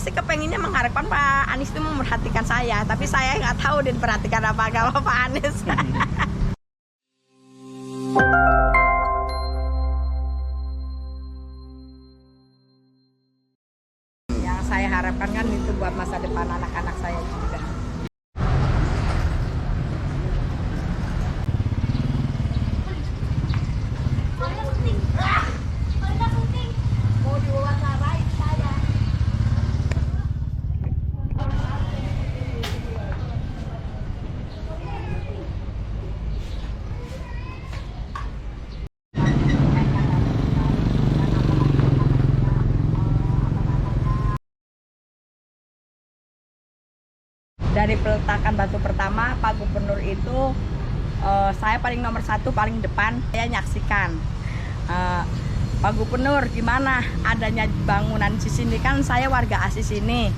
sih kepenginnya mengharapkan Pak Anies itu memperhatikan saya, tapi saya nggak tahu dia diperhatikan apa sama Pak Anies. Yang saya harapkan kan itu buat masa depan anak-anak saya juga. Mau diwawancarain saya. Dari peletakan batu pertama, Pak Gubernur itu saya paling nomor satu, paling depan. Saya nyaksikan Pak Gubernur gimana adanya bangunan di sini, kan saya warga asli sini.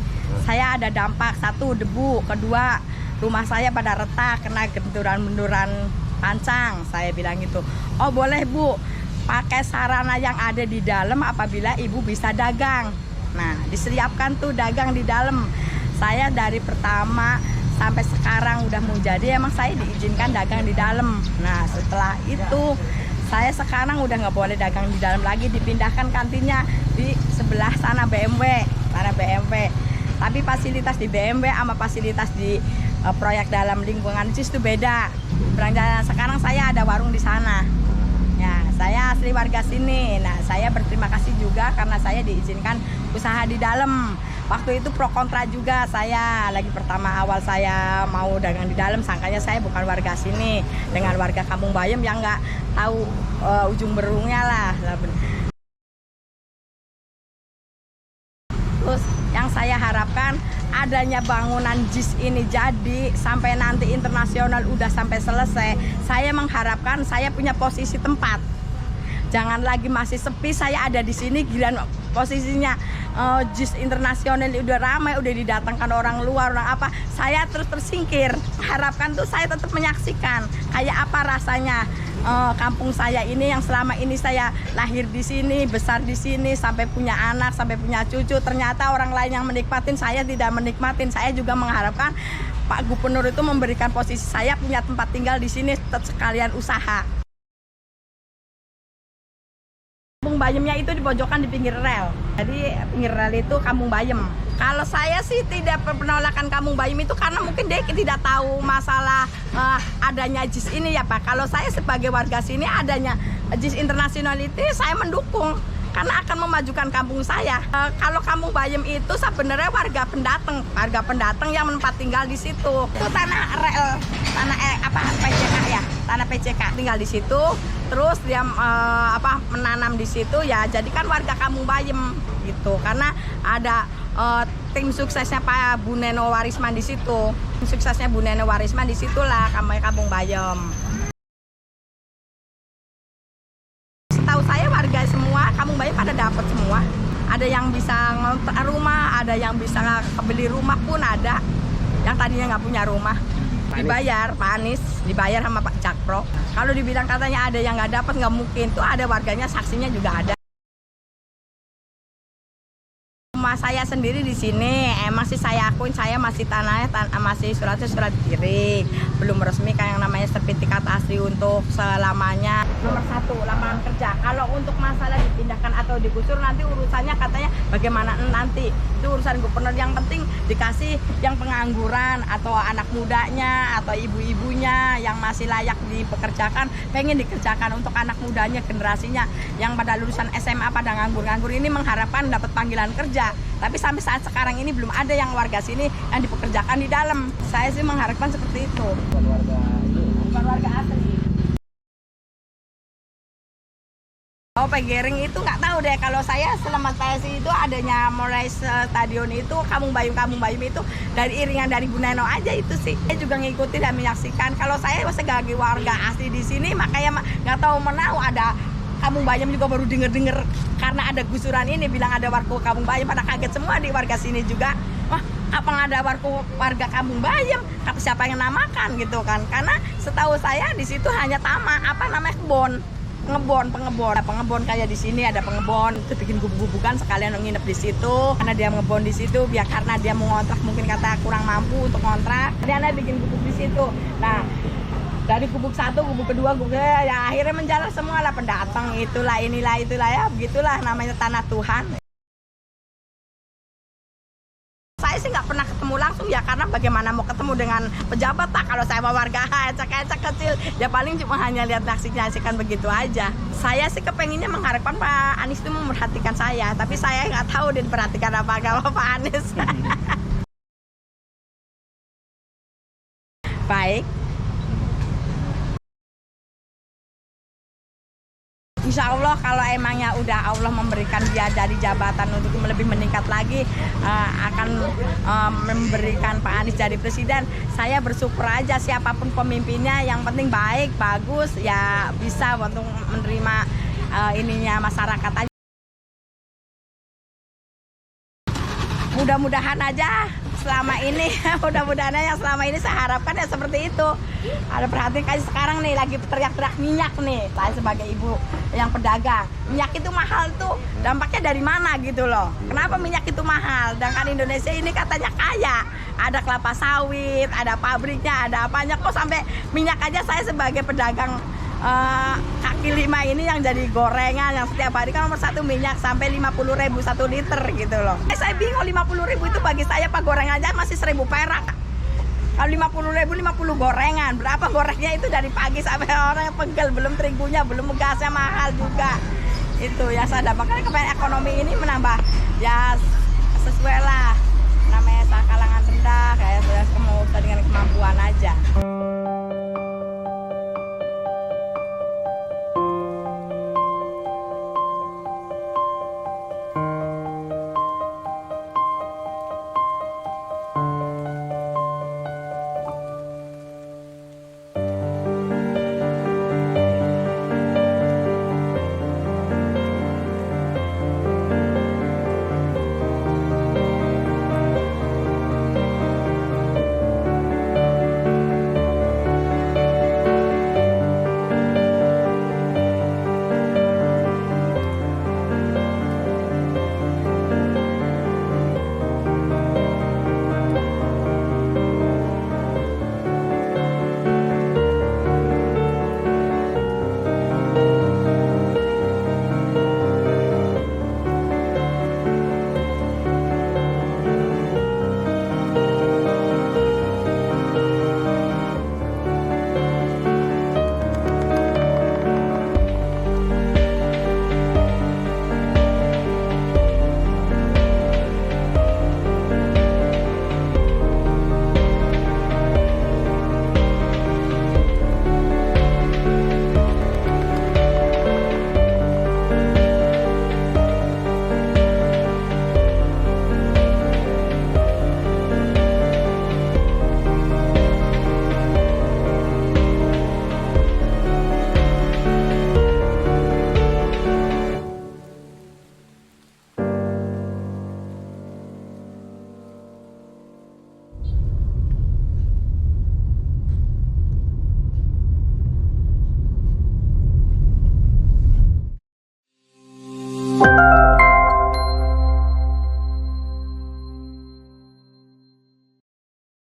Saya ada dampak, satu debu, kedua rumah saya pada retak kena benturan-benturan pancang. Saya bilang gitu, oh boleh Bu, pakai sarana yang ada di dalam apabila Ibu bisa dagang. Nah, disiapkan tuh dagang di dalam. Saya dari pertama sampai sekarang udah mau jadi, emang saya diizinkan dagang di dalam. Nah, setelah itu saya sekarang udah nggak boleh dagang di dalam lagi, dipindahkan kantinnya di sebelah sana BMW, sana BMW. Tapi fasilitas di BMW sama fasilitas di proyek dalam lingkungan JIS itu beda. Sekarang saya ada warung di sana. Ya, saya asli warga sini. Nah, saya berterima kasih juga karena saya diizinkan usaha di dalam. Waktu itu pro kontra juga, saya lagi pertama awal saya mau dagang di dalam, sangkanya saya bukan warga sini, dengan warga Kampung Bayem yang nggak tahu ujung berungnya lah. Terus yang saya harapkan adanya bangunan JIS ini jadi sampai nanti internasional udah sampai selesai. Saya mengharapkan saya punya posisi tempat. Jangan lagi masih sepi, saya ada di sini giliran posisinya JIS internasional udah ramai, udah didatangkan orang luar, orang apa, saya terus tersingkir. Harapkan tuh saya tetap menyaksikan kayak apa rasanya kampung saya ini yang selama ini saya lahir di sini, besar di sini, sampai punya anak, sampai punya cucu. Ternyata orang lain yang menikmatin, saya tidak menikmatin. Saya juga mengharapkan Pak Gubernur itu memberikan posisi saya punya tempat tinggal di sini, sekalian usaha. Kampung Bayemnya itu di pojokan di pinggir rel. Jadi pinggir rel itu Kampung Bayem. Kalau saya sih tidak penolakan Kampung Bayem itu karena mungkin dia tidak tahu masalah adanya JIS ini ya Pak. Kalau saya sebagai warga sini adanya JIS internasional itu saya mendukung karena akan memajukan kampung saya. Kalau Kampung Bayem itu sebenarnya warga pendatang yang menempati tinggal di situ. Itu tanah rel, tanah PCK ya, tanah PCK tinggal di situ. Terus dia menanam di situ ya, jadi kan warga Kampung Bayem gitu. Karena ada tim suksesnya Pak Bu Neno Warisman di situ. Tim suksesnya Bu Neno Warisman di situlah Kampung Bayem. Setahu saya warga semua Kampung Bayem pada dapat semua. Ada yang bisa ngontrak rumah, ada yang bisa beli rumah pun ada. Yang tadinya nggak punya rumah. Dibayar Pak Anies, dibayar sama Pak Cakpro. Kalau dibilang katanya ada yang nggak dapat, nggak mungkin. Tuh ada warganya, saksinya juga ada. Rumah saya sendiri di sini, emang sih saya akuin saya masih tanahnya masih surat kiri, belum resmi kan yang namanya sertifikat asli untuk selamanya. Nomor satu, lapangan kerja. Kalau untuk masalah dipindahkan atau digusur nanti urusannya katanya bagaimana nanti. Itu urusan gubernur, yang penting dikasih yang pengangguran atau anak mudanya atau ibu-ibunya yang masih layak dipekerjakan, pengen dikerjakan. Untuk anak mudanya, generasinya yang pada lulusan SMA pada nganggur-nganggur ini mengharapkan dapat panggilan kerja. Tapi sampai saat sekarang ini belum ada yang warga sini yang dipekerjakan di dalam. Saya sih mengharapkan seperti itu. Bukan warga asli. Oh, Pegering itu nggak tahu deh. Kalau saya selama saya sih itu adanya mulai stadion itu Kampung Bayem itu dari iringan dari Bu Neno aja itu sih. Saya juga ngikutin dan menyaksikan. Kalau saya sebagai warga asli di sini makanya nggak tahu menahu ada Kampung Bayem juga baru denger karena ada gusuran ini bilang ada warga Kampung Bayem, pada kaget semua di warga sini juga. Wah, apa ada warga Kampung Bayem? Siapa yang namakan gitu kan? Karena setahu saya di situ hanya taman kebon. pengebon kayak di sini ada pengebon itu bikin gubuk-gubukan sekalian nginep di situ karena dia ngebon di situ biar karena dia mau ngontrak mungkin kata kurang mampu untuk ngontrak dia bikin gubuk di situ. Nah dari gubuk satu, gubuk kedua, gubuk ya akhirnya menjalar semua lah pendatang itulah ya begitulah namanya tanah Tuhan. Saya sih nggak pernah ketemu langsung ya karena bagaimana mau ketemu dengan pejabat tak kalau saya mau warga ecek-ecek kecil ya paling cuma hanya lihat nyaksikan begitu aja. Saya sih kepenginnya mengharapkan Pak Anies itu memperhatikan saya tapi saya nggak tahu dia diperhatikan apa enggak sama Pak Anies. Baik. Insya Allah kalau emangnya udah Allah memberikan dia dari jabatan untuk lebih meningkat lagi akan memberikan Pak Anies jadi presiden, saya bersyukur aja siapapun pemimpinnya yang penting baik, bagus ya bisa untuk menerima ininya masyarakat aja. Mudah-mudahan aja selama ini mudah-mudahan yang selama ini saya harapkan ya seperti itu. Ada perhatian kayak sekarang nih lagi teriak-teriak minyak nih. Saya sebagai ibu yang pedagang, minyak itu mahal tuh. Dampaknya dari mana gitu loh. Kenapa minyak itu mahal? Sedangkan Indonesia ini katanya kaya. Ada kelapa sawit, ada pabriknya, ada apanya. Kok sampai minyak aja saya sebagai pedagang kaki lima ini yang jadi gorengan yang setiap hari kan nomor satu minyak sampai 50.000 1 liter gitu loh. Saya bingung 50.000 itu bagi saya pak gorengan aja masih 1.000 perak. Kalau 50.000 50 gorengan berapa gorengnya itu dari pagi sampai orang yang pegel belum terigunya belum gasnya mahal juga itu ya saya dapatkan kepengen ekonomi ini menambah ya sesuai